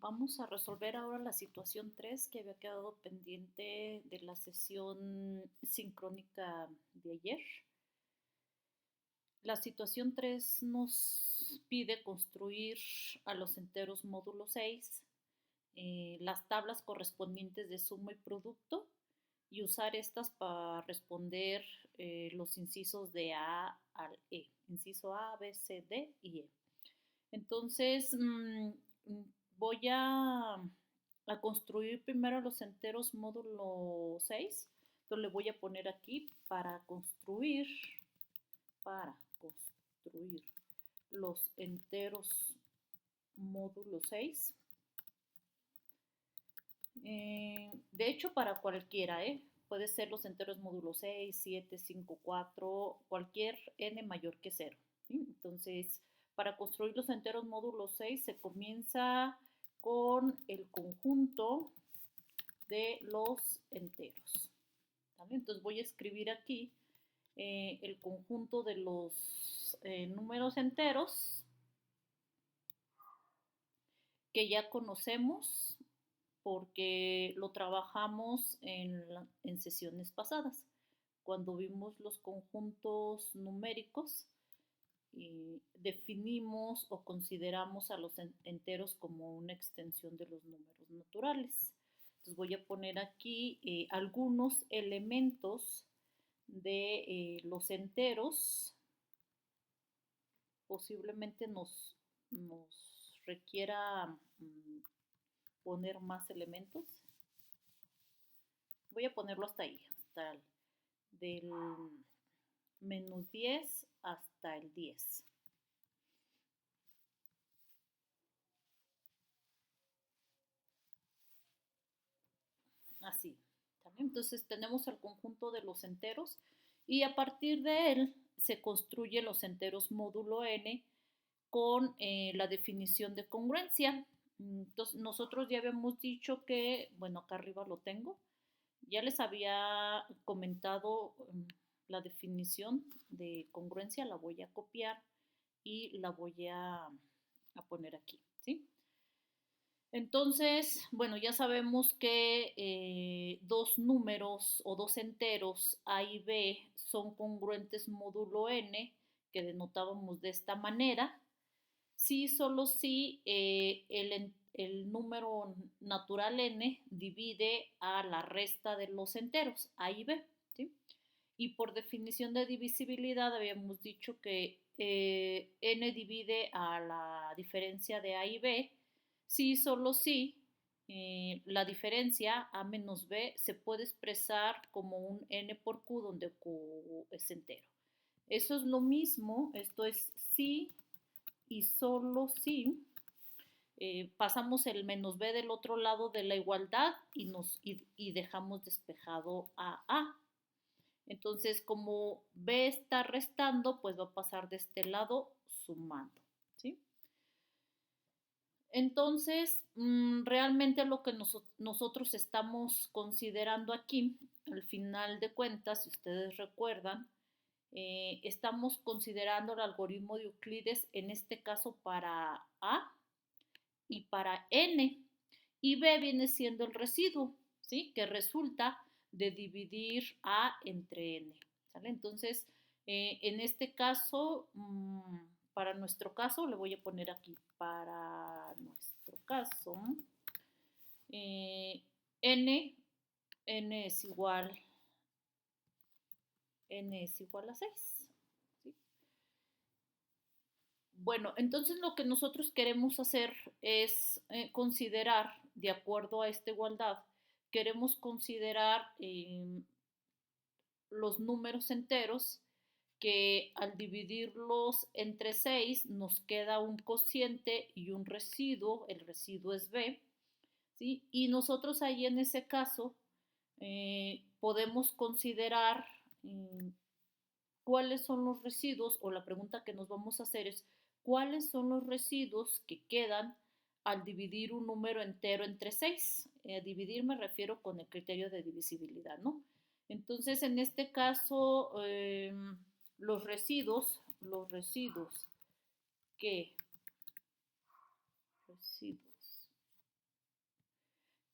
Vamos a resolver ahora la situación 3 que había quedado pendiente de la sesión sincrónica de ayer. La situación 3 nos pide construir a los enteros módulo 6 las tablas correspondientes de suma y producto y usar estas para responder los incisos de A al E. Inciso A, B, C, D y E. Entonces, voy a construir primero los enteros módulo 6. Entonces le voy a poner aquí para construir los enteros módulo 6. De hecho, para cualquiera, puede ser los enteros módulo 6, 7, 5, 4, cualquier n mayor que 0. ¿Sí? Entonces, para construir los enteros módulo 6 se comienza con el conjunto de los enteros. ¿Vale? Entonces voy a escribir aquí el conjunto de los números enteros que ya conocemos porque lo trabajamos en sesiones pasadas, cuando vimos los conjuntos numéricos y definimos o consideramos a los enteros como una extensión de los números naturales. Entonces voy a poner aquí algunos elementos de los enteros. Posiblemente nos requiera poner más elementos. Voy a ponerlo hasta ahí, hasta del menos 10 hasta el 10. Así. ¿También? Entonces tenemos el conjunto de los enteros y a partir de él se construyen los enteros módulo n con la definición de congruencia. Entonces nosotros ya habíamos dicho que, bueno, acá arriba lo tengo, ya les había comentado la definición de congruencia, la voy a copiar y la voy a poner aquí, ¿sí? Entonces, bueno, ya sabemos que dos números o dos enteros A y B son congruentes módulo n, que denotábamos de esta manera, si solo si el número natural n divide a la resta de los enteros A y B, ¿sí? Y por definición de divisibilidad habíamos dicho que n divide a la diferencia de A y B, si solo si la diferencia A menos B se puede expresar como un n por q donde q es entero. Eso es lo mismo, esto es si y solo si pasamos el menos b del otro lado de la igualdad y dejamos despejado a A. Entonces, como B está restando, pues va a pasar de este lado sumando, ¿sí? Entonces, realmente lo que nosotros estamos considerando aquí, al final de cuentas, si ustedes recuerdan, estamos considerando el algoritmo de Euclides, en este caso para A y para N. Y B viene siendo el residuo, ¿sí? Que resulta de dividir A entre N. ¿Sale? Entonces, en este caso, para nuestro caso, le voy a poner aquí, para nuestro caso, N es igual a 6. ¿Sí? Bueno, entonces lo que nosotros queremos hacer es considerar, de acuerdo a esta igualdad, queremos considerar los números enteros que al dividirlos entre 6 nos queda un cociente y un residuo, el residuo es b, ¿sí? Y nosotros ahí en ese caso podemos considerar cuáles son los residuos, o la pregunta que nos vamos a hacer es cuáles son los residuos que quedan al dividir un número entero entre 6. Dividir me refiero con el criterio de divisibilidad, ¿no? Entonces, en este caso, los residuos que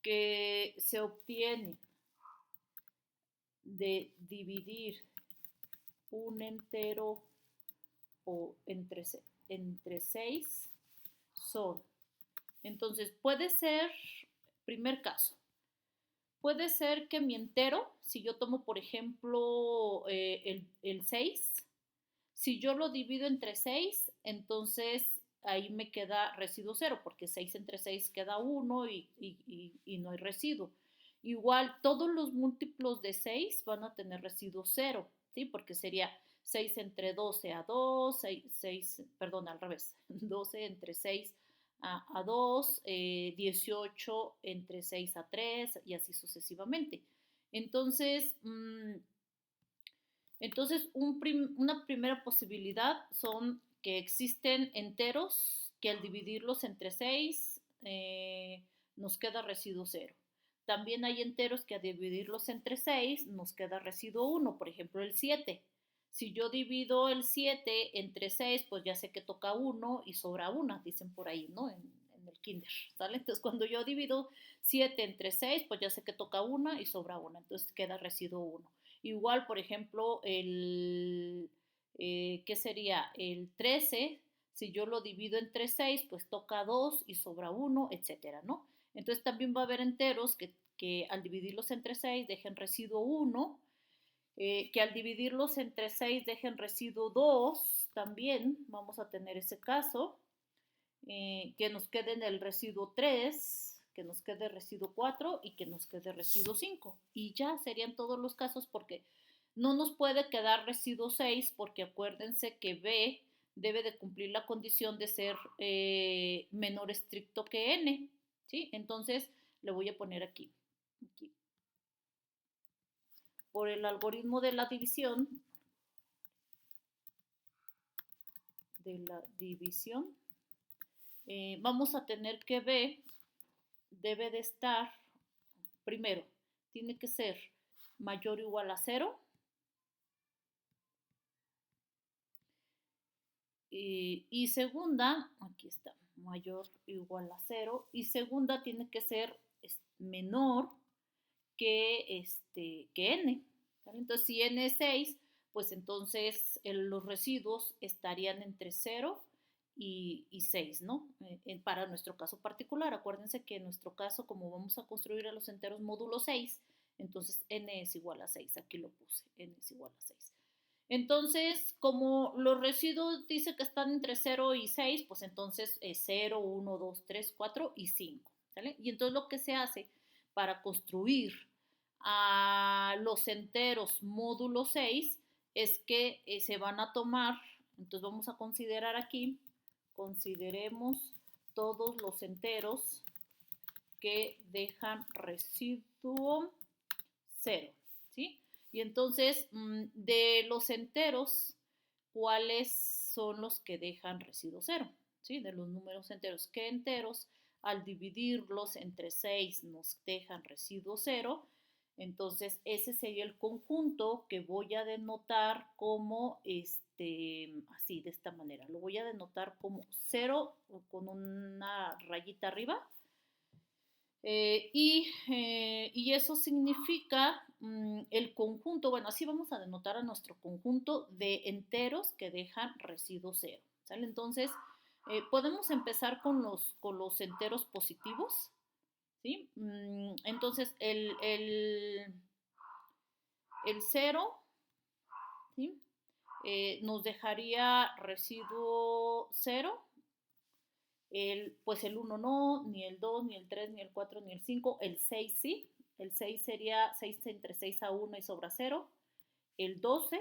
que se obtiene de dividir un entero o entre 6 son. Entonces, puede ser, primer caso, puede ser que mi entero, si yo tomo, por ejemplo, el 6, si yo lo divido entre 6, entonces ahí me queda residuo cero, porque 6 entre 6 queda uno y no hay residuo. Igual, todos los múltiplos de 6 van a tener residuo cero, ¿sí? Porque sería 6 entre 12 a 2, 6 perdón, al revés, 12 entre 6 a 2, 18 entre 6 a 3 y así sucesivamente. Entonces, una primera posibilidad son que existen enteros que al dividirlos entre 6 nos queda residuo cero. También hay enteros que al dividirlos entre 6 nos queda residuo 1, por ejemplo el 7. Si yo divido el 7 entre 6, pues ya sé que toca 1 y sobra 1, dicen por ahí, ¿no? En el kinder, ¿sale? Entonces cuando yo divido 7 entre 6, pues ya sé que toca 1 y sobra 1, entonces queda residuo 1. Igual, por ejemplo, ¿qué sería? El 13, si yo lo divido entre 6, pues toca 2 y sobra 1, etcétera, ¿no? Entonces también va a haber enteros que al dividirlos entre 6 dejen residuo 1, que al dividirlos entre 6 dejen residuo 2, también vamos a tener ese caso, que nos quede en el residuo 3, que nos quede residuo 4 y que nos quede residuo 5. Y ya serían todos los casos porque no nos puede quedar residuo 6 porque acuérdense que B debe de cumplir la condición de ser menor estricto que N, ¿sí? Entonces le voy a poner aquí. Por el algoritmo de la división, vamos a tener que B debe de estar, primero, tiene que ser mayor o igual a 0. Y segunda, aquí está, mayor o igual a 0. Y segunda tiene que ser menor que n. ¿Vale? Entonces, si n es 6, pues entonces los residuos estarían entre 0 y 6, ¿no? Para nuestro caso particular, acuérdense que en nuestro caso, como vamos a construir a los enteros módulo 6, entonces n es igual a 6, aquí lo puse, n es igual a 6. Entonces, como los residuos dice que están entre 0 y 6, pues entonces es 0, 1, 2, 3, 4 y 5. ¿Sale? Y entonces lo que se hace para construir a los enteros módulo 6 es que se van a tomar, entonces vamos a considerar aquí, consideremos todos los enteros que dejan residuo 0, ¿sí? Y entonces, de los enteros, ¿cuáles son los que dejan residuo 0? ¿Sí? De los números enteros. ¿Qué enteros al dividirlos entre 6 nos dejan residuo 0? Entonces, ese sería el conjunto que voy a denotar como, así, de esta manera. Lo voy a denotar como 0 con una rayita arriba. Y eso significa el conjunto, bueno, así vamos a denotar a nuestro conjunto de enteros que dejan residuo 0. ¿Sale? Entonces, podemos empezar con los enteros positivos. ¿Sí? Entonces, el 0, ¿sí? Nos dejaría residuo 0. Pues el 1 no, ni el 2, ni el 3, ni el 4, ni el 5. El 6 sí. El 6 sería 6 entre 6 a 1 y sobra 0. El 12,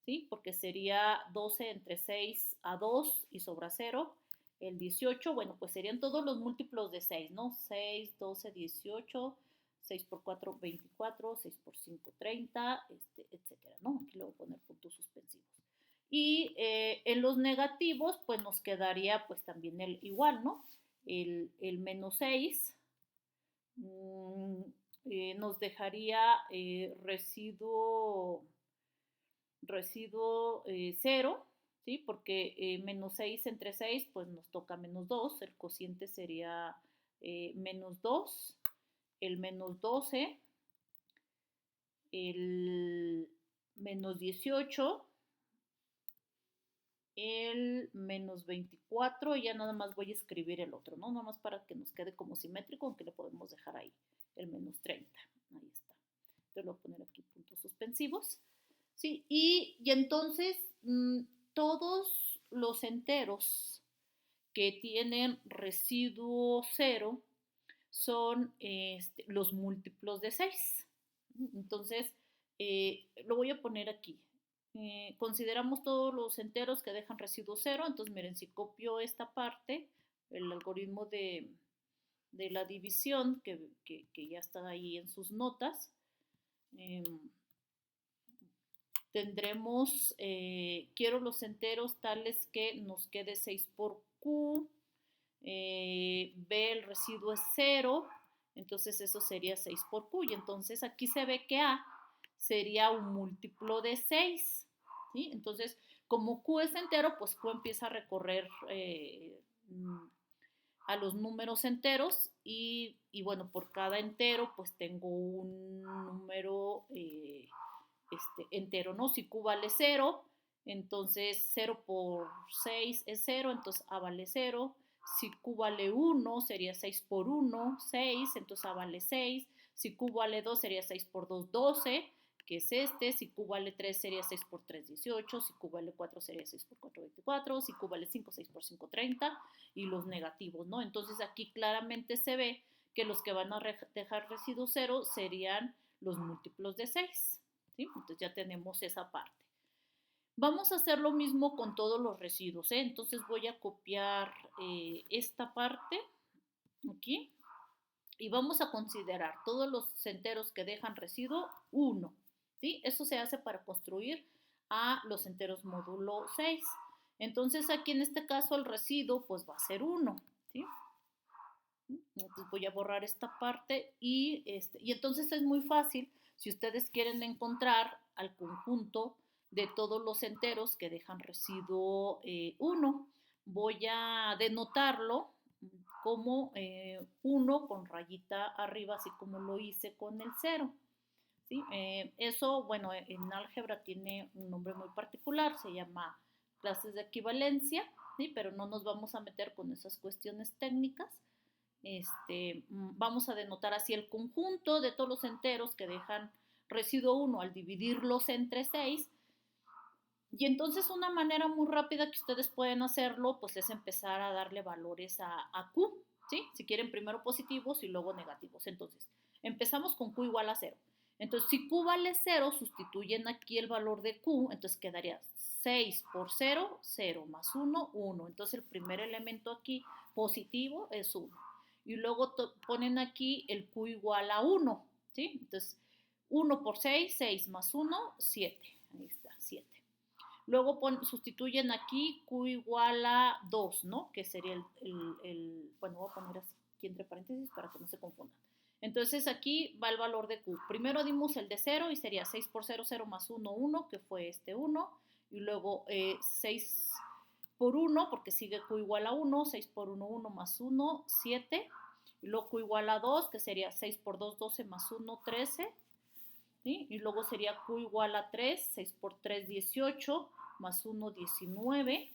¿sí? Porque sería 12 entre 6 a 2 y sobra 0. El 18, bueno, pues serían todos los múltiplos de 6, ¿no? 6, 12, 18, 6 por 4, 24, 6 por 5, 30, etcétera, ¿no? Aquí le voy a poner puntos suspensivos. Y en los negativos, pues nos quedaría pues también el igual, ¿no? El menos 6 nos dejaría residuo 0, ¿sí? Porque menos 6 entre 6, pues nos toca menos 2, el cociente sería menos 2. el menos 12, el menos 18, el menos 24, y ya nada más voy a escribir el otro, ¿no? Nada más para que nos quede como simétrico, aunque le podemos dejar ahí el menos 30. Ahí está. Entonces lo voy a poner aquí puntos suspensivos. ¿Sí? Y entonces todos los enteros que tienen residuo cero son los múltiplos de 6. Entonces, lo voy a poner aquí. Consideramos todos los enteros que dejan residuo cero. Entonces, miren, si copio esta parte, el algoritmo de la división, que ya está ahí en sus notas, tendremos, quiero los enteros tales que nos quede 6 por Q, B el residuo es 0, entonces eso sería 6 por Q, y entonces aquí se ve que A sería un múltiplo de 6, ¿sí? Entonces, como Q es entero, pues Q empieza a recorrer a los números enteros y bueno, por cada entero pues tengo un número entero, ¿no? Si Q vale 0, entonces 0 por 6 es 0, entonces A vale 0. Si Q vale 1, sería 6 por 1, 6, entonces A vale 6. Si Q vale 2, sería 6 por 2, 12, que es este. Si Q vale 3, sería 6 por 3, 18. Si Q vale 4, sería 6 por 4, 24. Si Q vale 5, 6 por 5, 30. Y los negativos, ¿no? Entonces aquí claramente se ve que los que van a dejar residuo 0 serían los múltiplos de 6. ¿Sí? Entonces ya tenemos esa parte. Vamos a hacer lo mismo con todos los residuos, ¿eh? Entonces voy a copiar esta parte aquí y vamos a considerar todos los enteros que dejan residuo 1. ¿Sí? Eso se hace para construir a los enteros módulo 6. Entonces aquí en este caso el residuo pues va a ser 1. ¿Sí? Entonces voy a borrar esta parte y entonces es muy fácil si ustedes quieren encontrar al conjunto de todos los enteros que dejan residuo 1. Voy a denotarlo como 1 con rayita arriba, así como lo hice con el 0. ¿Sí? Eso, bueno, en álgebra tiene un nombre muy particular, se llama clases de equivalencia, ¿sí? Pero no nos vamos a meter con esas cuestiones técnicas. Vamos a denotar así el conjunto de todos los enteros que dejan residuo 1 al dividirlos entre 6. Y entonces una manera muy rápida que ustedes pueden hacerlo pues es empezar a darle valores a Q, ¿sí? Si quieren primero positivos y luego negativos. Entonces, empezamos con Q igual a 0. Entonces, si Q vale 0, sustituyen aquí el valor de Q, entonces quedaría 6 por 0, 0, más 1, 1. Entonces, el primer elemento aquí positivo es 1. Y luego ponen aquí el Q igual a 1, ¿sí? Entonces, 1 por 6, 6 más 1, 7. Ahí está, 7. Luego sustituyen aquí Q igual a 2, ¿no? Que sería bueno, voy a poner aquí entre paréntesis para que no se confundan. Entonces aquí va el valor de Q. Primero dimos el de 0 y sería 6 por 0, 0 más 1, 1, que fue este 1. Y luego 6 por 1, porque sigue Q igual a 1, 6 por 1, 1 más 1, 7. Y luego Q igual a 2, que sería 6 por 2, 12 más 1, 13. ¿Sí? Y luego sería Q igual a 3, 6 por 3, 18, más 1, 19.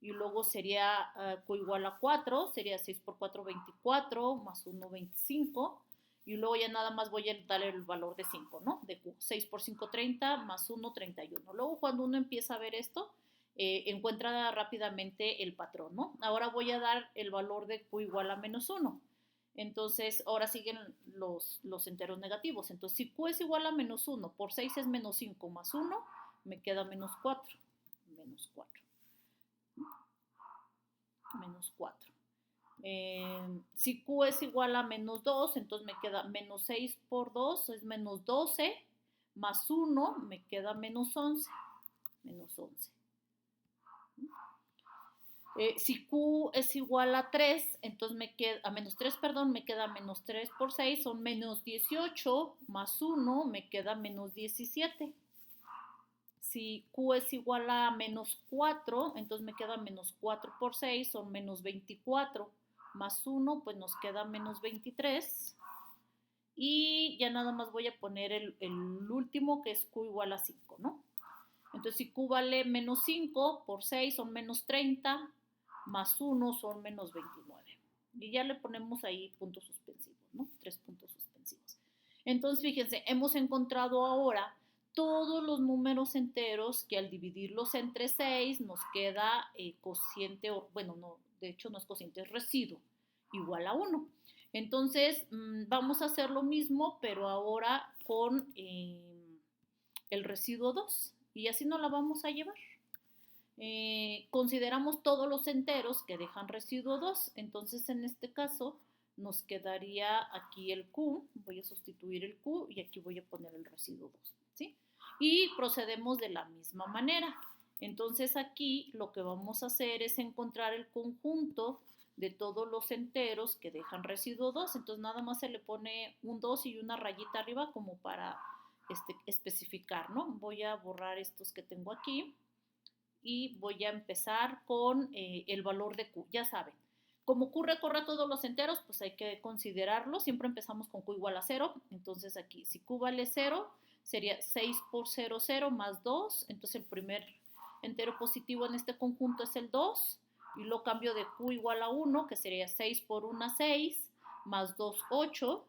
Y luego sería Q igual a 4, sería 6 por 4, 24, más 1, 25. Y luego ya nada más voy a darle el valor de 5, ¿no? De Q. 6 por 5, 30, más 1, 31. Luego cuando uno empieza a ver esto, encuentra rápidamente el patrón, ¿no? Ahora voy a dar el valor de Q igual a menos 1. Entonces, ahora siguen los enteros negativos. Entonces, si Q es igual a menos 1, por 6 es menos 5, más 1, me queda menos 4. Menos 4. Menos 4. Si Q es igual a menos 2, entonces me queda menos 6 por 2, es menos 12, más 1, me queda menos 11. Menos 11. Si Q es igual a 3, entonces me queda, a menos 3, perdón, me queda menos 3 por 6, son menos 18, más 1, me queda menos 17. Si Q es igual a menos 4, entonces me queda menos 4 por 6, son menos 24, más 1, pues nos queda menos 23. y ya nada más voy a poner el último, que es Q igual a 5, ¿no? Entonces, si Q vale menos 5 por 6 son menos 30, más 1 son menos 29. Y ya le ponemos ahí puntos suspensivos, ¿no? 3 puntos suspensivos. Entonces, fíjense, hemos encontrado ahora todos los números enteros que al dividirlos entre 6 nos queda cociente, bueno, no, de hecho no es cociente, es residuo, igual a 1. Entonces, vamos a hacer lo mismo, pero ahora con el residuo 2 y así no la vamos a llevar. Consideramos todos los enteros que dejan residuo 2, entonces en este caso nos quedaría aquí el Q, voy a sustituir el Q y aquí voy a poner el residuo 2, ¿sí? Y procedemos de la misma manera. Entonces aquí lo que vamos a hacer es encontrar el conjunto de todos los enteros que dejan residuo 2, entonces nada más se le pone un 2 y una rayita arriba como para especificar, ¿no? Voy a borrar estos que tengo aquí y voy a empezar con el valor de Q, ya saben. Como Q recorre todos los enteros, pues hay que considerarlo. Siempre empezamos con Q igual a 0. Entonces aquí, si Q vale 0, sería 6 por 0, 0 más 2. Entonces el primer entero positivo en este conjunto es el 2. Y lo cambio de Q igual a 1, que sería 6 por 1, 6, más 2, 8.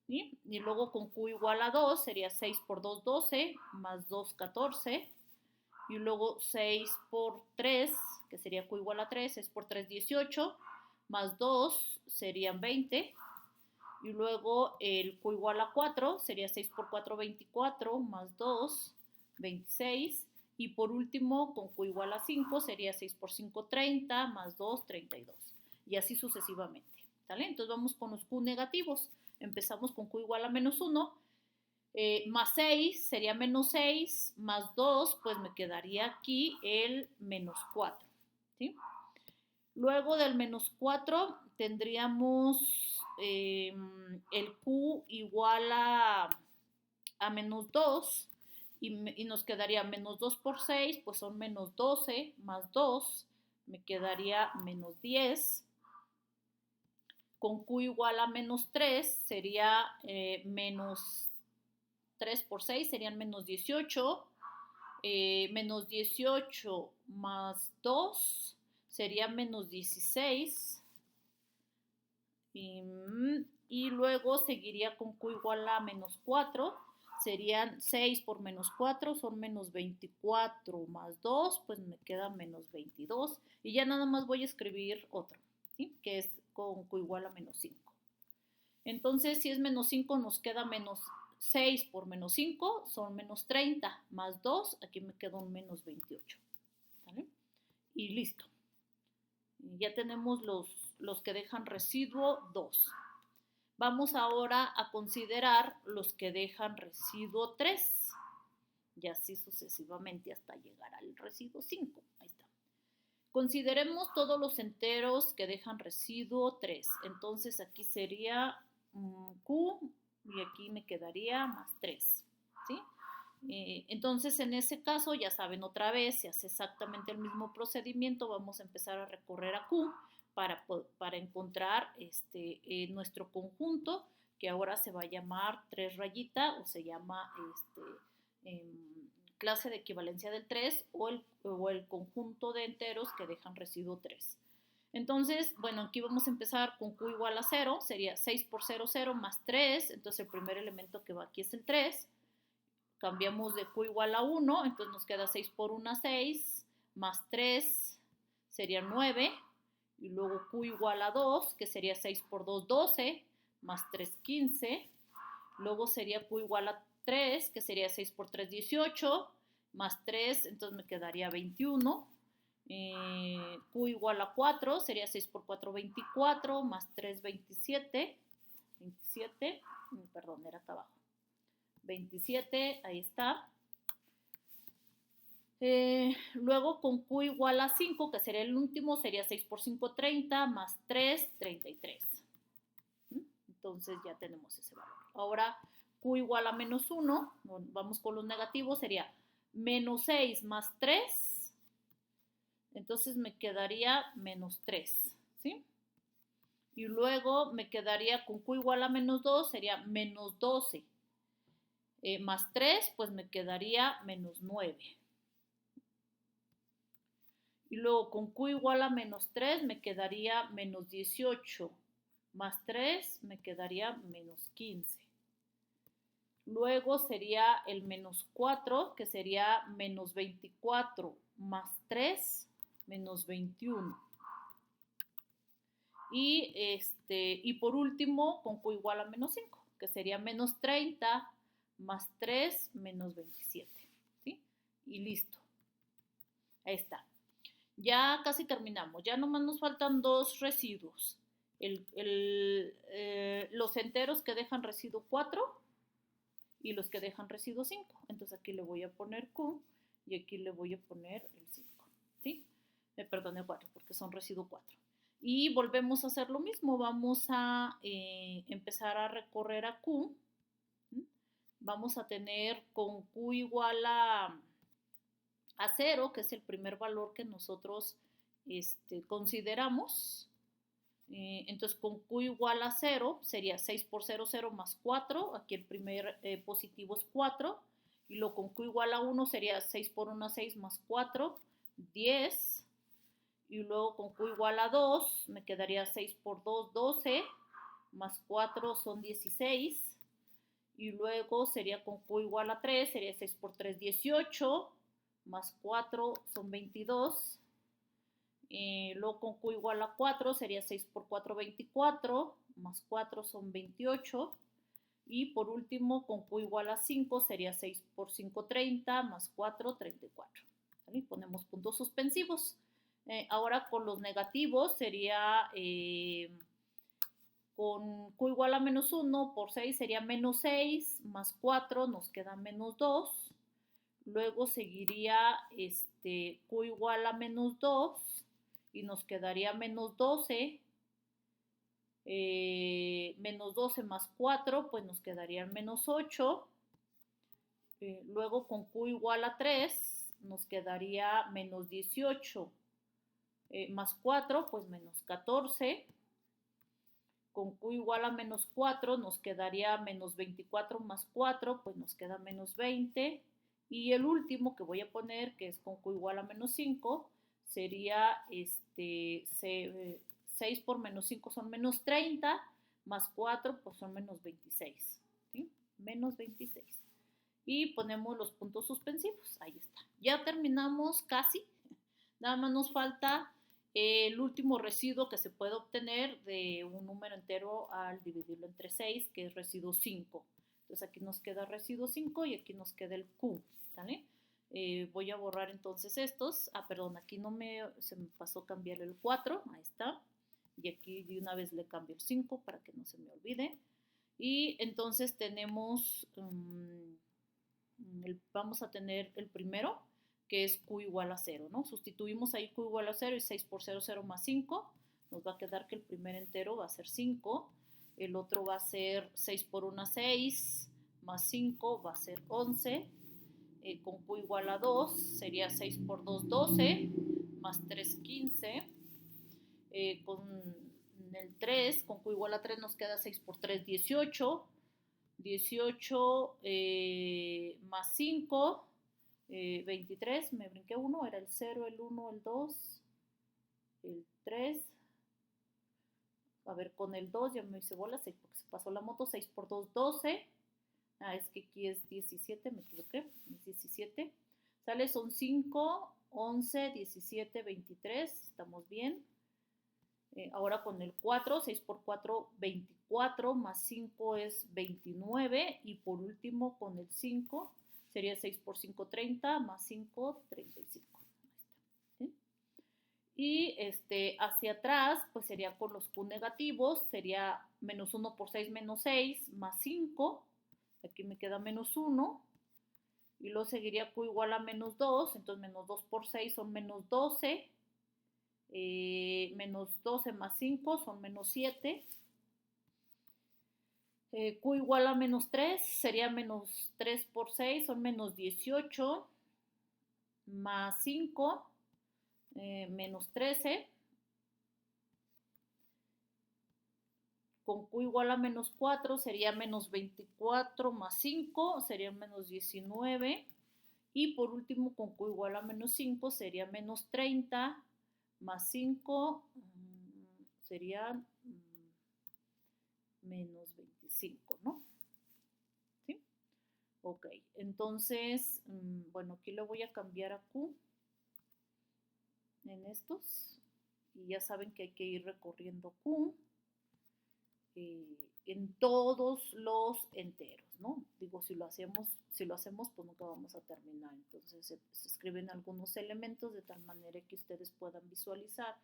¿Sí? Y luego con Q igual a 2 sería 6 por 2, 12, más 2, 14. Y luego 6 por 3, que sería Q igual a 3, 6 por 3, 18, más 2 serían 20. Y luego el Q igual a 4 sería 6 por 4, 24, más 2, 26. Y por último, con Q igual a 5 sería 6 por 5, 30, más 2, 32. Y así sucesivamente. ¿Sale? Entonces vamos con los Q negativos. Empezamos con Q igual a menos 1. Más 6 sería menos 6, más 2, pues me quedaría aquí el menos 4. ¿Sí? Luego del menos 4 tendríamos el Q igual a menos 2 y nos quedaría menos 2 por 6, pues son menos 12, más 2, me quedaría menos 10. Con Q igual a menos 3 sería menos 3 por 6 serían menos 18, menos 18 más 2 sería menos 16, y luego seguiría con Q igual a menos 4, serían 6 por menos 4, son menos 24 más 2, pues me queda menos 22, y ya nada más voy a escribir otro, ¿sí? Que es con Q igual a menos 5. Entonces, si es menos 5, nos queda menos 6 por menos 5 son menos 30, más 2, aquí me queda un menos 28. ¿Vale? Y listo. Ya tenemos los que dejan residuo 2. Vamos ahora a considerar los que dejan residuo 3. Y así sucesivamente hasta llegar al residuo 5. Ahí está. Consideremos todos los enteros que dejan residuo 3. Entonces aquí sería Q y aquí me quedaría más 3, ¿sí? Entonces, en ese caso, ya saben, otra vez se hace exactamente el mismo procedimiento. Vamos a empezar a recorrer a Q para encontrar nuestro conjunto, que ahora se va a llamar 3 rayita o se llama clase de equivalencia del 3 o el conjunto de enteros que dejan residuo 3. Entonces, bueno, aquí vamos a empezar con Q igual a 0, sería 6 por 0, 0 más 3, entonces el primer elemento que va aquí es el 3, cambiamos de Q igual a 1, entonces nos queda 6 por 1, 6, más 3 sería 9, y luego Q igual a 2, que sería 6 por 2, 12, más 3, 15, luego sería Q igual a 3, que sería 6 por 3, 18, más 3, entonces me quedaría 21, Q igual a 4, sería 6 por 4, 24, más 3, 27, perdón, era acá abajo, 27, ahí está. Luego con Q igual a 5, que sería el último, sería 6 por 5, 30, más 3, 33. Entonces ya tenemos ese valor. Ahora Q igual a menos 1, vamos con los negativos, sería menos 6 más 3, entonces me quedaría menos 3, ¿sí? Y luego me quedaría con Q igual a menos 2, sería menos 12. Más 3, pues me quedaría menos 9. Y luego con Q igual a menos 3 me quedaría menos 18. Más 3 me quedaría menos 15. Luego sería el menos 4, que sería menos 24, más 3, menos 21. Y por último, con Q igual a menos 5, que sería menos 30, más 3, menos 27. ¿Sí? Y listo. Ahí está. Ya casi terminamos. Ya nomás nos faltan dos residuos. Los enteros que dejan residuo 4 y los que dejan residuo 5. Entonces aquí le voy a poner Q y aquí le voy a poner el 5. ¿Sí? Perdón, el 4, porque son residuo 4. Y volvemos a hacer lo mismo. Vamos a empezar a recorrer a Q. Vamos a tener con Q igual a 0, que es el primer valor que nosotros consideramos. Entonces, con Q igual a 0 sería 6 por 0, 0 más 4. Aquí el primer positivo es 4. Y luego con Q igual a 1 sería 6 por 1, 6 más 4, 10. Y luego con Q igual a 2 me quedaría 6 por 2, 12. Más 4 son 16. Y luego sería con Q igual a 3, sería 6 por 3, 18. Más 4 son 22. Luego con Q igual a 4 sería 6 por 4, 24. Más 4 son 28. Y por último, con Q igual a 5 sería 6 por 5, 30. Más 4, 34. ¿Vale? Y ponemos puntos suspensivos. Ahora con los negativos sería con Q igual a menos 1 por 6 sería menos 6, más 4 nos queda menos 2. Luego seguiría Q igual a menos 2 y nos quedaría menos 12. Menos 12 más 4, pues nos quedaría menos 8. Luego con Q igual a 3 nos quedaría menos 18. Más 4, pues menos 14. Con Q igual a menos 4 nos quedaría menos 24 más 4, pues nos queda menos 20. Y el último que voy a poner, que es con Q igual a menos 5, sería 6 por menos 5 son menos 30, más 4 pues son menos 26. ¿Sí? Menos 26. Y ponemos los puntos suspensivos. Ahí está. Ya terminamos casi. Nada más nos falta el último residuo que se puede obtener de un número entero al dividirlo entre 6, que es residuo 5. Entonces aquí nos queda residuo 5 y aquí nos queda el Q. ¿Sale? Voy a borrar entonces estos. Perdón, aquí se me pasó cambiar el 4. Ahí está. Y aquí de una vez le cambio el 5 para que no se me olvide. Y entonces tenemos, vamos a tener el primero, que es Q igual a 0, ¿no? Sustituimos ahí Q igual a 0 y 6 por 0, 0 más 5. Nos va a quedar que el primer entero va a ser 5. El otro va a ser 6 por 1, 6, más 5 va a ser 11. Con Q igual a 2 sería 6 por 2, 12, más 3, 15. Con el 3, con Q igual a 3 nos queda 6 por 3, 18. 18 más 5, 23, me brinqué uno, era el 0, el 1, el 2, el 3. A ver, con el 2 ya me hice bola, 6 porque se pasó la moto, 6 por 2, 12. Es que aquí es 17, me equivoqué, es 17. Sale, son 5, 11, 17, 23, estamos bien. Ahora con el 4, 6 por 4, 24, más 5 es 29. Y por último con el 5, sería 6 por 5, 30, más 5, 35. ¿Sí? Y hacia atrás, pues sería con los Q negativos, sería menos 1 por 6, menos 6, más 5. Aquí me queda menos 1. Y luego seguiría Q igual a menos 2, entonces menos 2 por 6 son menos 12. Menos 12 más 5 son menos 7. Q igual a menos 3 sería menos 3 por 6 son menos 18. Más 5, menos 13. Con Q igual a menos 4 sería menos 24 más 5, sería menos 19. Y por último, con Q igual a menos 5 sería menos 30 más 5 sería menos 25, ¿no? ¿Sí? Ok, entonces, bueno, aquí le voy a cambiar a Q en estos. Y ya saben que hay que ir recorriendo Q en todos los enteros, ¿no? Digo, si lo hacemos, pues nunca vamos a terminar. Entonces se escriben algunos elementos de tal manera que ustedes puedan visualizar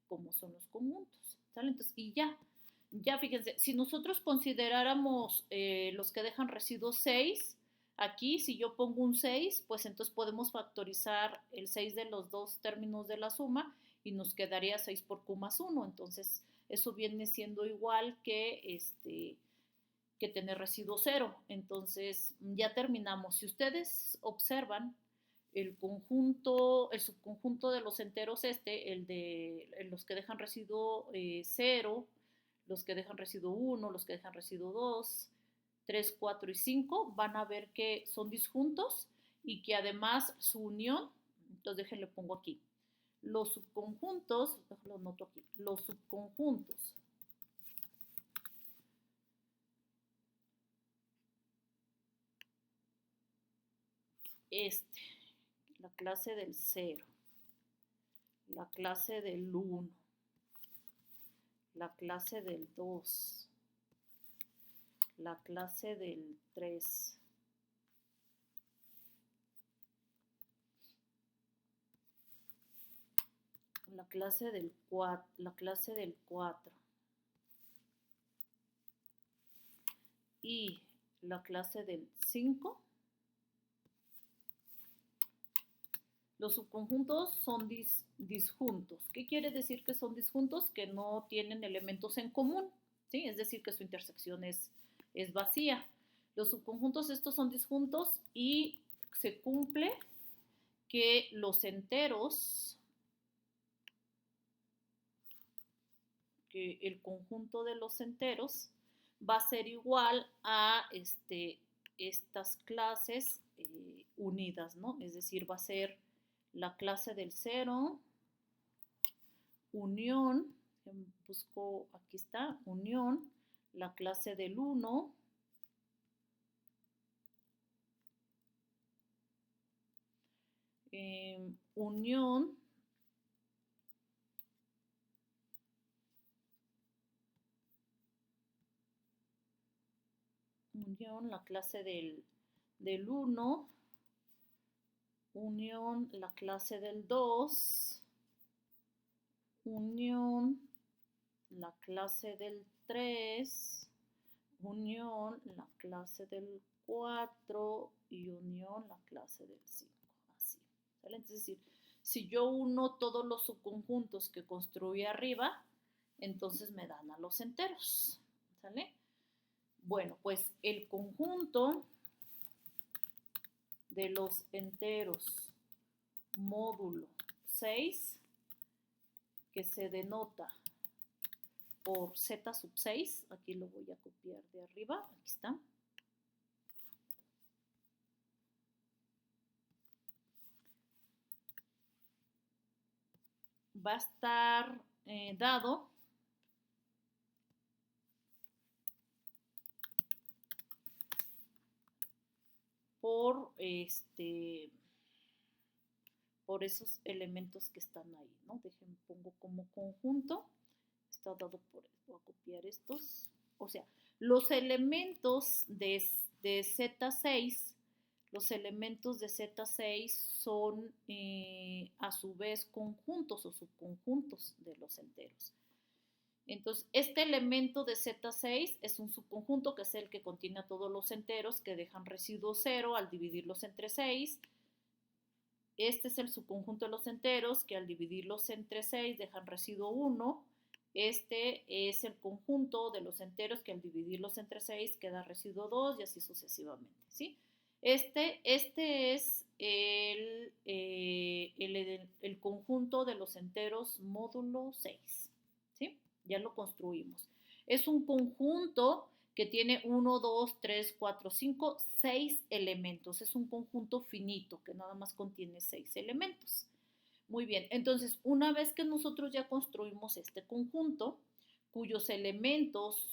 cómo son los conjuntos, ¿sale? Entonces, y ya fíjense, si nosotros consideráramos los que dejan residuo 6, aquí si yo pongo un 6, pues entonces podemos factorizar el 6 de los dos términos de la suma y nos quedaría 6 por Q más 1. Entonces, eso viene siendo igual que tener residuo 0. Entonces, ya terminamos. Si ustedes observan el subconjunto de los enteros el de los que dejan residuo 0, los que dejan residuo 1, los que dejan residuo 2, 3, 4 y 5, van a ver que son disjuntos y que además su unión, entonces déjenle pongo aquí, los subconjuntos, lo noto aquí, los subconjuntos la clase del 0, la clase del 1, la clase del 2, la clase del 3, la clase del 4 y la clase del 5. Los subconjuntos son disjuntos. ¿Qué quiere decir que son disjuntos? Que no tienen elementos en común, ¿sí? Es decir, que su intersección es vacía. Los subconjuntos estos son disjuntos y se cumple que los enteros, que el conjunto de los enteros va a ser igual a estas clases unidas, ¿no? Es decir, va a ser la clase del 0, unión, busco, aquí está, unión, la clase del 1, unión, la clase del 1, unión, la clase del 2, unión, la clase del 3, unión, la clase del 4 y unión, la clase del 5. Así, ¿sale? Es decir, si yo uno todos los subconjuntos que construí arriba, entonces me dan a los enteros, ¿sale? Bueno, pues el conjunto de los enteros módulo 6, que se denota por z sub 6, aquí lo voy a copiar de arriba, aquí está. Va a estar dado por por esos elementos que están ahí, ¿no? Déjenme pongo como conjunto, está dado por, voy a copiar estos, o sea, los elementos de Z6, los elementos de Z6 son a su vez conjuntos o subconjuntos de los enteros. Entonces, este elemento de Z6 es un subconjunto que es el que contiene a todos los enteros que dejan residuo 0 al dividirlos entre 6. Este es el subconjunto de los enteros que al dividirlos entre 6 dejan residuo 1. Este es el conjunto de los enteros que al dividirlos entre 6 queda residuo 2 y así sucesivamente, ¿sí? Este es el conjunto de los enteros módulo 6, ¿sí? Ya lo construimos. Es un conjunto que tiene 1, 2, 3, 4, 5, 6 elementos. Es un conjunto finito que nada más contiene 6 elementos. Muy bien, entonces una vez que nosotros ya construimos este conjunto, cuyos elementos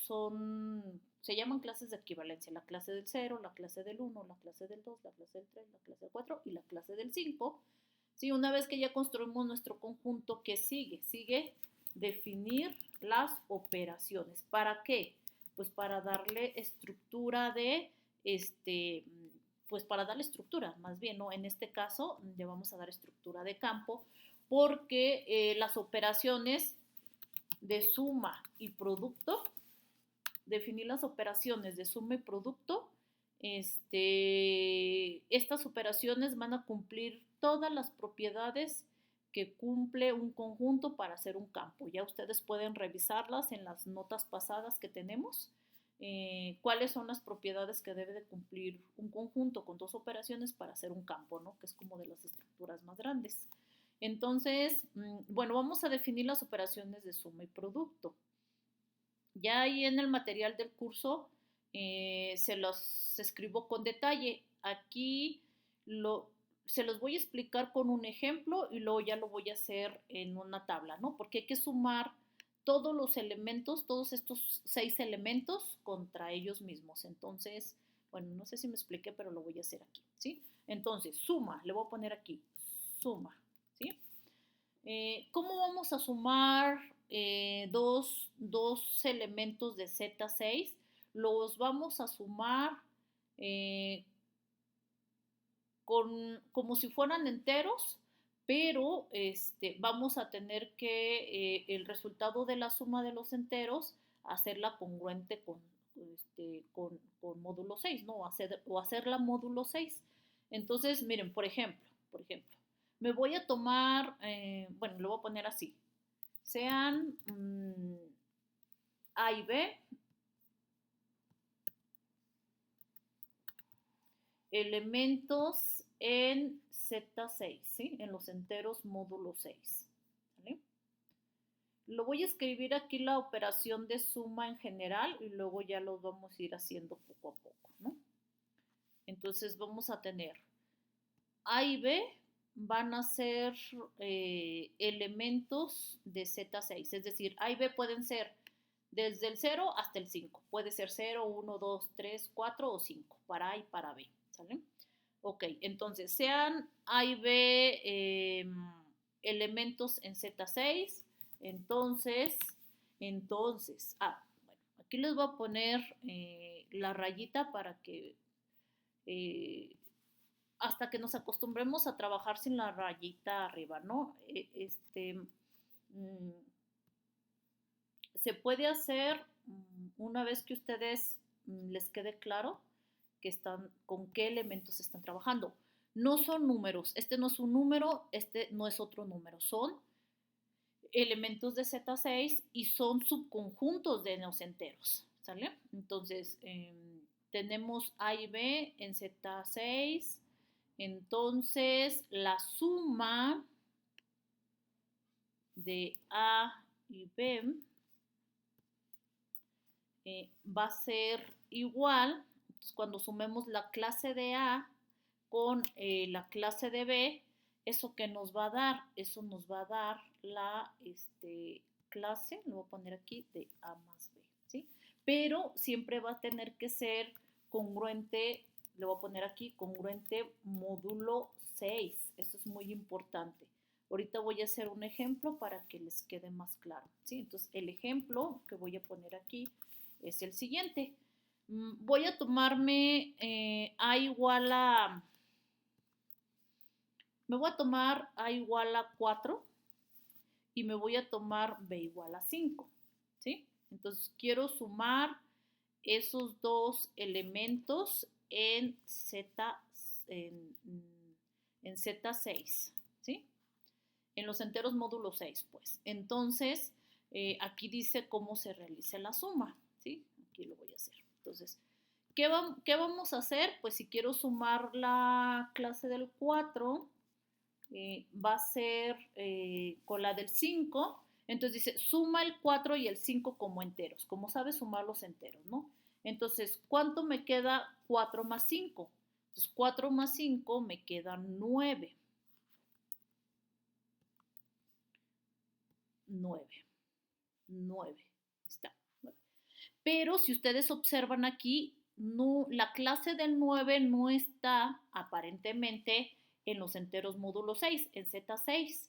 se llaman clases de equivalencia, la clase del 0, la clase del 1, la clase del 2, la clase del 3, la clase del 4 y la clase del 5. ¿Sí? Una vez que ya construimos nuestro conjunto, ¿qué sigue? Sigue definir las operaciones. ¿Para qué? Pues para darle estructura pues para darle estructura, más bien, ¿no? En este caso, le vamos a dar estructura de campo, porque las operaciones de suma y producto, definir las operaciones de suma y producto, estas operaciones van a cumplir todas las propiedades que cumple un conjunto para hacer un campo. Ya ustedes pueden revisarlas en las notas pasadas que tenemos. Cuáles son las propiedades que debe de cumplir un conjunto con dos operaciones para hacer un campo, ¿no? Que es como de las estructuras más grandes. Entonces, bueno, vamos a definir las operaciones de suma y producto. Ya ahí en el material del curso se los escribo con detalle. Aquí se los voy a explicar con un ejemplo y luego ya lo voy a hacer en una tabla, ¿no? Porque hay que sumar todos los elementos, todos estos 6 elementos contra ellos mismos. Entonces, bueno, no sé si me expliqué, pero lo voy a hacer aquí, ¿sí? Entonces, suma, le voy a poner aquí, suma, ¿sí? ¿Cómo vamos a sumar dos elementos de Z6? Los vamos a sumar eh, como si fueran enteros, pero vamos a tener que el resultado de la suma de los enteros hacerla congruente con módulo 6, ¿no? O hacerla módulo 6. Entonces, miren, por ejemplo, me voy a tomar, bueno, lo voy a poner así, sean A y B, elementos en Z6, ¿sí? En los enteros módulo 6. ¿Vale? Lo voy a escribir aquí la operación de suma en general y luego ya lo vamos a ir haciendo poco a poco, ¿no? Entonces vamos a tener A y B van a ser elementos de Z6, es decir, A y B pueden ser desde el 0 hasta el 5, puede ser 0, 1, 2, 3, 4 o 5, para A y para B, ¿sale? Ok, entonces sean A y B elementos en Z6, entonces, bueno, aquí les voy a poner la rayita para que hasta que nos acostumbremos a trabajar sin la rayita arriba, ¿no? Se puede hacer una vez que ustedes les quede claro que con qué elementos están trabajando. No son números, este no es un número, este no es otro número, son elementos de Z6 y son subconjuntos de los enteros, ¿sale? Entonces, tenemos A y B en Z6, entonces la suma de A y B va a ser igual, entonces cuando sumemos la clase de A con la clase de B, ¿eso qué nos va a dar? Eso nos va a dar la clase, lo voy a poner aquí, de A más B, ¿sí? Pero siempre va a tener que ser congruente, le voy a poner aquí, congruente módulo 6, esto es muy importante. Ahorita voy a hacer un ejemplo para que les quede más claro, ¿sí? Entonces, el ejemplo que voy a poner aquí es el siguiente. Voy a tomarme A igual a... Me voy a tomar A igual a 4 y me voy a tomar B igual a 5, ¿sí? Entonces, quiero sumar esos dos elementos en Z6, ¿sí? En los enteros módulo 6, pues. Entonces, aquí dice cómo se realiza la suma, ¿sí? Aquí lo voy a hacer. Entonces, ¿qué vamos a hacer? Pues si quiero sumar la clase del 4, va a ser con la del 5, Entonces dice, suma el 4 y el 5 como enteros, como sabes sumar los enteros, ¿no? Entonces, ¿cuánto me queda 4 más 5? Entonces, 4 más 5 me queda 9. 9. 9. Está. Pero si ustedes observan aquí, no, la clase del 9 no está aparentemente en los enteros módulo 6, en Z6.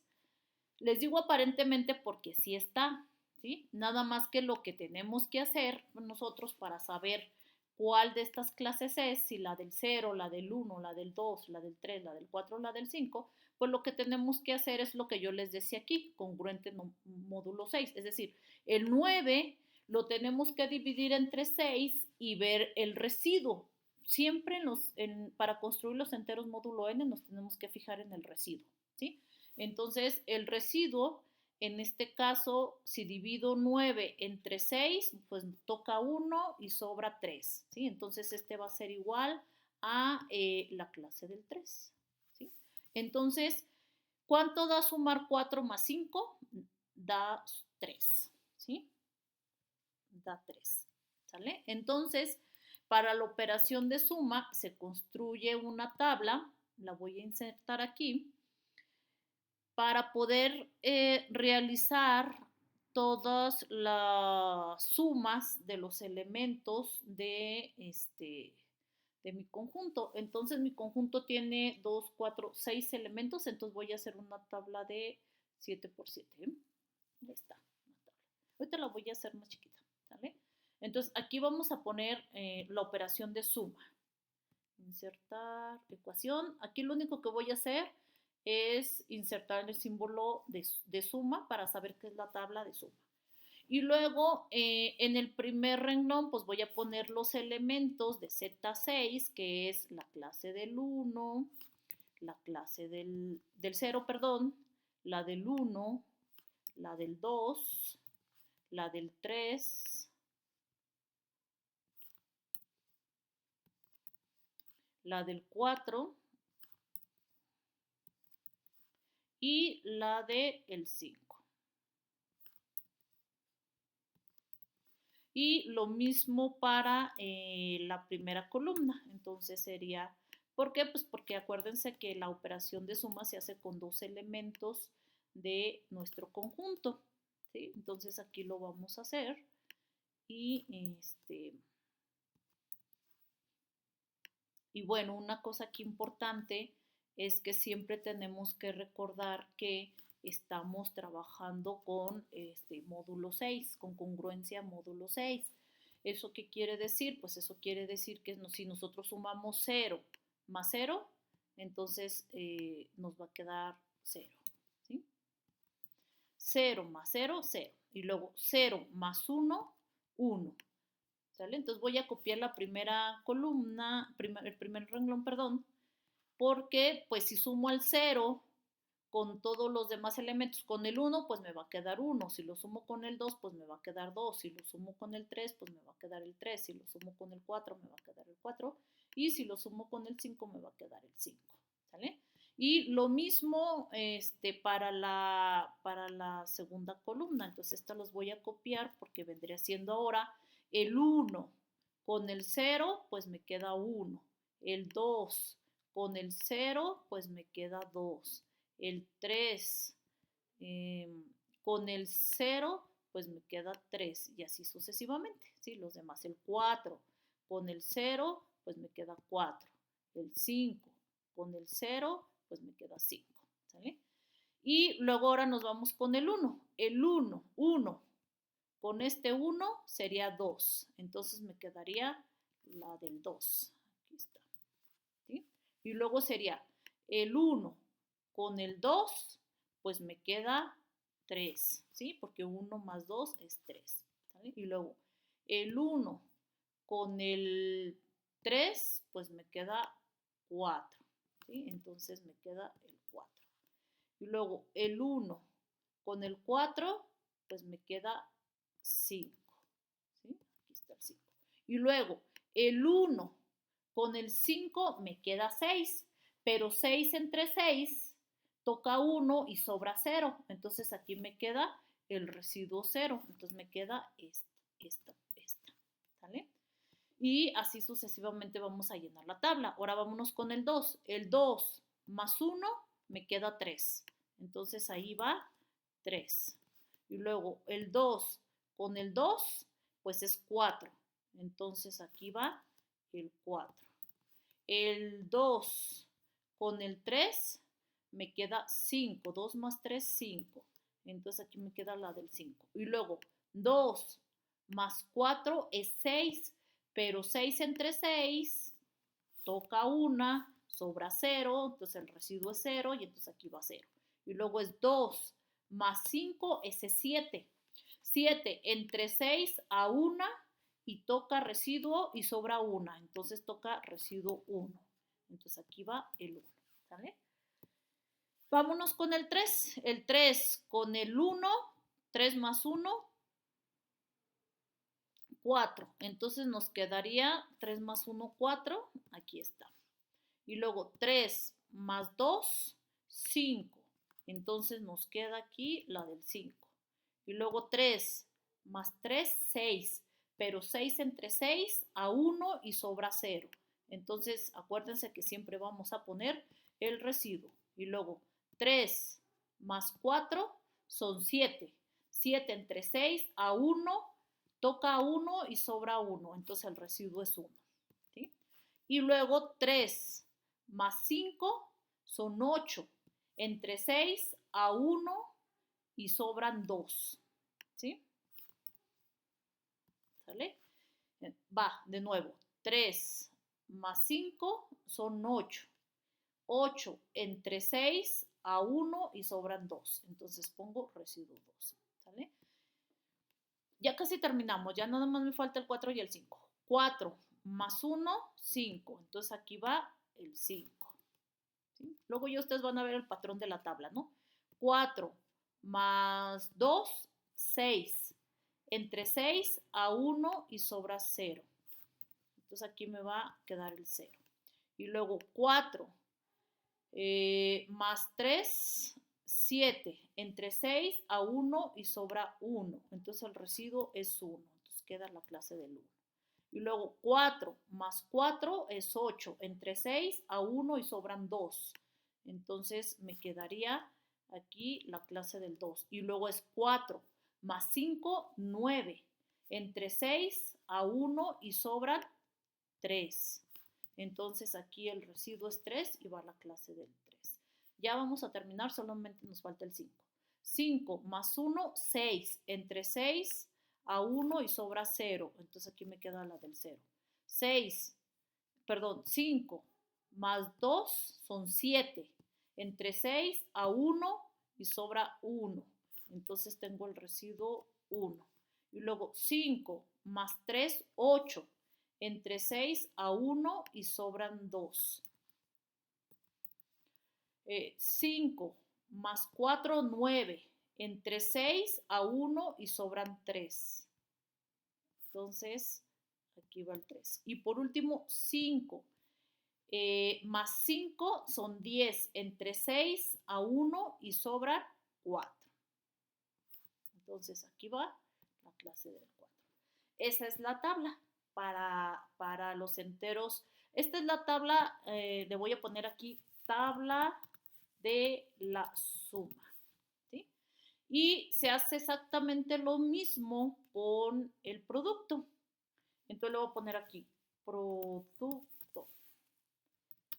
Les digo aparentemente porque sí está, ¿sí? Nada más que lo que tenemos que hacer nosotros para saber cuál de estas clases es, si la del 0, la del 1, la del 2, la del 3, la del 4, la del 5, pues lo que tenemos que hacer es lo que yo les decía aquí, congruente módulo 6, es decir, el 9 lo tenemos que dividir entre 6 y ver el residuo. Siempre para construir los enteros módulo n nos tenemos que fijar en el residuo, ¿sí? Entonces, el residuo, en este caso, si divido 9 entre 6, pues toca 1 y sobra 3, ¿sí? Entonces, este va a ser igual a la clase del 3, ¿sí? Entonces, ¿cuánto da sumar 4 más 5? Da 3, ¿sí? Da 3, ¿sale? Entonces, para la operación de suma, se construye una tabla, la voy a insertar aquí, para poder realizar todas las sumas de los elementos de mi conjunto. Entonces mi conjunto tiene 2, 4, 6 elementos, entonces voy a hacer una tabla de 7 por 7. Ahí está, una tabla. Ahorita la voy a hacer más chiquita, ¿vale? Entonces aquí vamos a poner la operación de suma. Insertar ecuación. Aquí lo único que voy a hacer es insertar el símbolo de suma para saber qué es la tabla de suma. Y luego en el primer renglón pues voy a poner los elementos de Z6, que es la clase del 1, la clase del 0, perdón, la del 1, la del 2, la del 3, la del 4 y la del 5. Y lo mismo para la primera columna. Entonces sería, ¿por qué? Pues porque acuérdense que la operación de suma se hace con dos elementos de nuestro conjunto, ¿sí? Entonces aquí lo vamos a hacer y y bueno, una cosa aquí importante es que siempre tenemos que recordar que estamos trabajando con módulo 6, con congruencia módulo 6. ¿Eso qué quiere decir? Pues eso quiere decir que si nosotros sumamos 0 más 0, entonces nos va a quedar 0, ¿sí? 0 más 0, 0. Y luego 0 más 1, 1. ¿Sale? Entonces voy a copiar la primera columna, el primer renglón, perdón, porque pues si sumo al 0 con todos los demás elementos, con el 1 pues me va a quedar 1, si lo sumo con el 2 pues me va a quedar 2, si lo sumo con el 3 pues me va a quedar el 3, si lo sumo con el 4 me va a quedar el 4 y si lo sumo con el 5 me va a quedar el 5, ¿sale? Y lo mismo para la segunda columna, entonces esta los voy a copiar porque vendría siendo ahora el 1 con el 0 pues me queda 1, el 2 con el 0 pues me queda 2, el 3 con el 0 pues me queda 3 y así sucesivamente, ¿sí? Los demás, el 4 con el 0 pues me queda 4, el 5 con el 0 pues me queda 5, ¿sale? Y luego ahora nos vamos con el 1, el 1, 1, con este 1 sería 2, entonces me quedaría la del 2, aquí está, ¿sí? Y luego sería el 1 con el 2, pues me queda 3, ¿sí? Porque 1 más 2 es 3, ¿sale? Y luego el 1 con el 3, pues me queda 4, ¿sí? Entonces me queda el 4. Y luego el 1 con el 4, pues me queda 5, ¿sí? Aquí está el 5. Y luego el 1 con el 5 me queda 6, pero 6 entre 6 toca 1 y sobra 0. Entonces aquí me queda el residuo 0. Entonces me queda esta, ¿sale? Y así sucesivamente vamos a llenar la tabla. Ahora vámonos con el 2. El 2 más 1 me queda 3. Entonces ahí va 3. Y luego el 2 con el 2, pues es 4. Entonces aquí va el 4. El 2 con el 3 me queda 5. 2 más 3, 5. Entonces aquí me queda la del 5. Y luego 2 más 4 es 6. Pero 6 entre 6 toca 1, sobra 0, entonces el residuo es 0 y entonces aquí va 0. Y luego es 2 más 5, ese es 7. 7 entre 6 a 1 y toca residuo y sobra 1, entonces toca residuo 1. Entonces aquí va el 1, ¿sale? Vámonos con el 3. El 3 con el 1, 3 más 1, 4. Entonces nos quedaría 3 más 1, 4. Aquí está. Y luego 3 más 2, 5. Entonces nos queda aquí la del 5. Y luego 3 más 3, 6. Pero 6 entre 6 a 1 y sobra 0. Entonces acuérdense que siempre vamos a poner el residuo. Y luego 3 más 4 son 7. 7 entre 6 a 1 toca 1 y sobra 1. Entonces el residuo es 1. ¿Sí? Y luego 3 más 5 son 8. Entre 6 a 1 y sobran 2. ¿Sí? ¿Sale? Va, de nuevo. 3 más 5 son 8. 8 entre 6 a 1 y sobran 2. Entonces pongo residuo 2. ¿Sale? Ya casi terminamos. Ya nada más me falta el 4 y el 5. 4 más 1, 5. Entonces aquí va el 5. ¿Sí? Luego ya ustedes van a ver el patrón de la tabla, ¿no? 4 más 2, 6. Entre 6 a 1 y sobra 0. Entonces aquí me va a quedar el 0. Y luego 4 más 3, 7. Entre 6 a 1 y sobra 1. Entonces el residuo es 1. Entonces queda la clase del 1. Y luego 4 más 4 es 8. Entre 6 a 1 y sobran 2. Entonces me quedaría aquí la clase del 2. Y luego es 4 más 5, 9. Entre 6 a 1 y sobran 3. Entonces aquí el residuo es 3 y va a la clase del 3. Ya vamos a terminar, solamente nos falta el 5. 5 más 1, 6. Entre 6 a 1 y sobra 0. Entonces aquí me queda la del 0. 5 más 2 son 7. Entre 6 a 1 y sobra 1. Entonces tengo el residuo 1. Y luego 5 más 3, 8. Entre 6 a 1 y sobran 2. 5 más 4, 9. Entre 6 a 1 y sobran 3. Entonces, aquí va el 3. Y por último, 5 más 5 son 10. Entre 6 a 1 y sobran 4. Entonces, aquí va la clase del 4. Esa es la tabla para los enteros. Esta es la tabla, le voy a poner aquí tabla de la suma. ¿Sí? Y se hace exactamente lo mismo con el producto. Entonces le voy a poner aquí producto.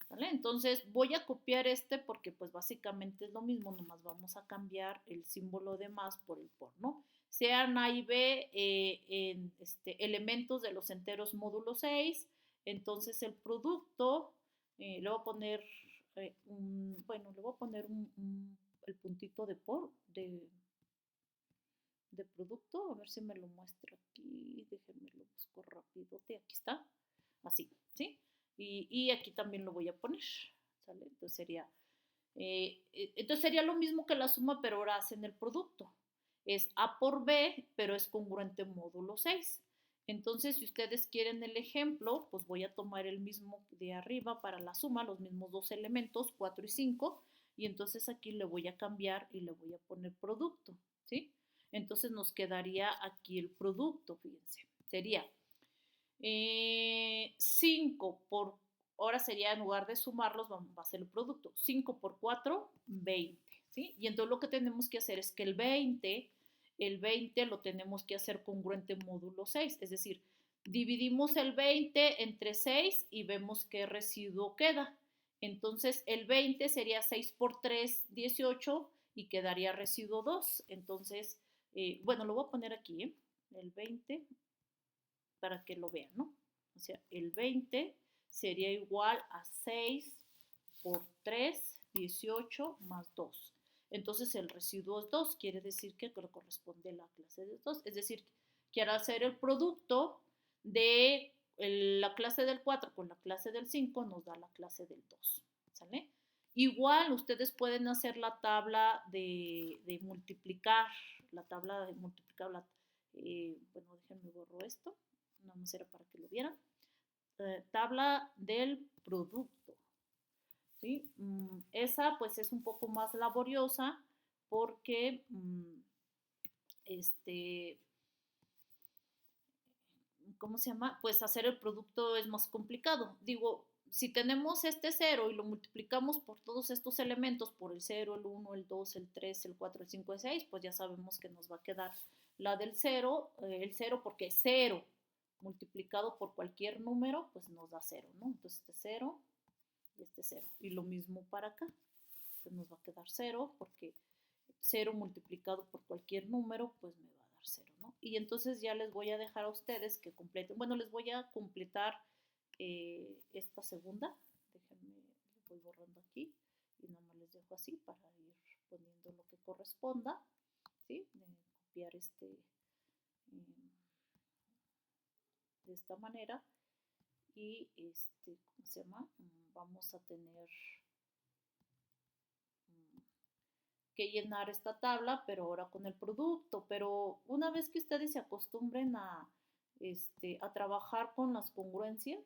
¿Vale? Entonces voy a copiar este porque pues básicamente es lo mismo, nomás vamos a cambiar el símbolo de más por el por, ¿no? Sean A y B en elementos de los enteros módulo 6, entonces el producto, le voy a poner, bueno, le voy a poner el puntito de por, de producto, a ver si me lo muestra aquí, déjenme lo busco rápido, aquí está, así, ¿sí? Y aquí también lo voy a poner, ¿sale? Entonces sería lo mismo que la suma, pero ahora hacen el producto. Es A por B, pero es congruente módulo 6. Entonces, si ustedes quieren el ejemplo, pues voy a tomar el mismo de arriba para la suma, los mismos dos elementos, 4 y 5, y entonces aquí le voy a cambiar y le voy a poner producto, ¿sí? Entonces nos quedaría aquí el producto, fíjense. Sería 5 por, ahora sería en lugar de sumarlos, va a ser el producto. 5 por 4, 20. ¿Sí? Y entonces lo que tenemos que hacer es que el 20 lo tenemos que hacer congruente módulo 6. Es decir, dividimos el 20 entre 6 y vemos qué residuo queda. Entonces el 20 sería 6 por 3, 18 y quedaría residuo 2. Entonces, bueno, lo voy a poner aquí, el 20 para que lo vean, ¿no? O sea, el 20 sería igual a 6 por 3, 18 más 2. Entonces el residuo es 2, quiere decir que le corresponde a la clase de 2. Es decir, que al hacer el producto de la clase del 4 con la clase del 5 nos da la clase del 2. ¿Sale? Igual ustedes pueden hacer la tabla de multiplicar, la tabla de multiplicar, bueno, déjenme borro esto, nada más era para que lo vieran. Tabla del producto. ¿Sí? Esa pues es un poco más laboriosa porque ¿cómo se llama? Pues hacer el producto es más complicado. Digo, si tenemos este 0 y lo multiplicamos por todos estos elementos, por el 0, el 1, el 2, el 3, el 4, el 5, el 6, pues ya sabemos que nos va a quedar la del 0, el 0 porque 0 multiplicado por cualquier número, pues nos da 0, ¿no? Entonces este 0 y este 0. Y lo mismo para acá, pues nos va a quedar 0 porque 0 multiplicado por cualquier número, pues me va a dar 0, ¿no? Y entonces ya les voy a dejar a ustedes que completen, bueno, les voy a completar esta segunda, déjenme, le voy borrando aquí y nada más les dejo así para ir poniendo lo que corresponda, ¿sí? Copiar de esta manera y ¿cómo se llama? Vamos a tener que llenar esta tabla, pero ahora con el producto. Pero una vez que ustedes se acostumbren a trabajar con las congruencias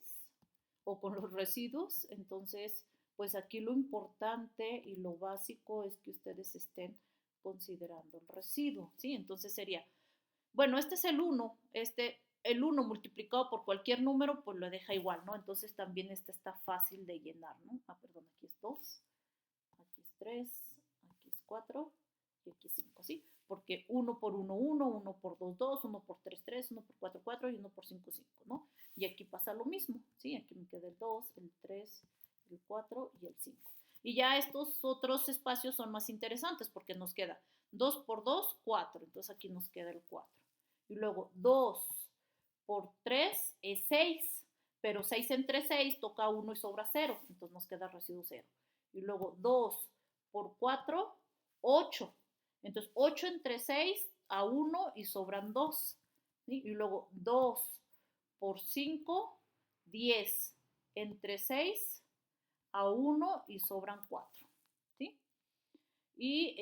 o con los residuos, entonces, pues aquí lo importante y lo básico es que ustedes estén considerando el residuo, ¿sí? Entonces sería, bueno, este es el 1, el 1 multiplicado por cualquier número, pues lo deja igual, ¿no? Entonces también está fácil de llenar, ¿no? Perdón, aquí es 2, aquí es 3, aquí es 4 y aquí es 5, ¿sí? Porque 1 por 1, 1, 1 por 2, 2, 1 por 3, 3, 1 por 4, 4 y 1 por 5, 5, ¿no? Y aquí pasa lo mismo, ¿sí? Aquí me queda el 2, el 3, el 4 y el 5. Y ya estos otros espacios son más interesantes porque nos queda 2 por 2, 4. Entonces aquí nos queda el 4. Y luego 2 por 3 es 6. Pero 6 entre 6 toca 1 y sobra 0. Entonces nos queda residuo 0. Y luego 2 por 4, 8. Entonces 8 entre 6 a 1 y sobran 2. ¿Sí? Y luego 2 por 5, 10. Entre 6 a 1 y sobran 4. ¿Sí? Y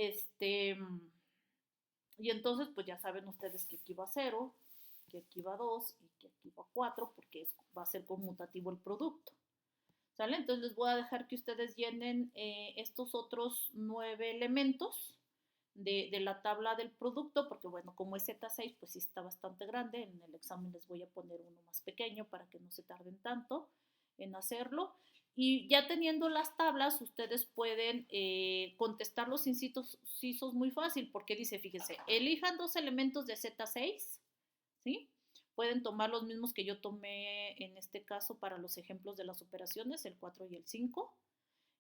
y entonces pues ya saben ustedes que aquí va 0, que aquí va 2 y que aquí va 4 porque va a ser conmutativo el producto. ¿Sale? Entonces les voy a dejar que ustedes llenen estos otros 9 elementos de la tabla del producto, porque bueno, como es Z6, pues sí está bastante grande. En el examen les voy a poner uno más pequeño para que no se tarden tanto en hacerlo. Y ya teniendo las tablas, ustedes pueden contestar los incisos muy fácil, porque dice, fíjense, elijan 2 elementos de Z6, ¿sí? Pueden tomar los mismos que yo tomé en este caso para los ejemplos de las operaciones, el 4 y el 5,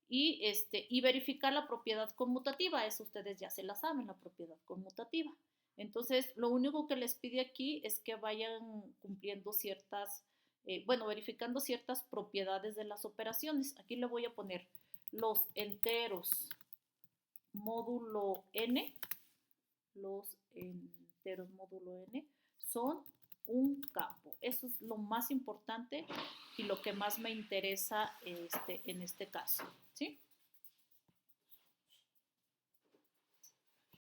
y verificar la propiedad conmutativa. Eso ustedes ya se la saben, la propiedad conmutativa. Entonces, lo único que les pide aquí es que vayan cumpliendo verificando ciertas propiedades de las operaciones. Aquí le voy a poner los enteros módulo n, los enteros módulo n son un campo. Eso es lo más importante y lo que más me interesa en este caso, ¿sí?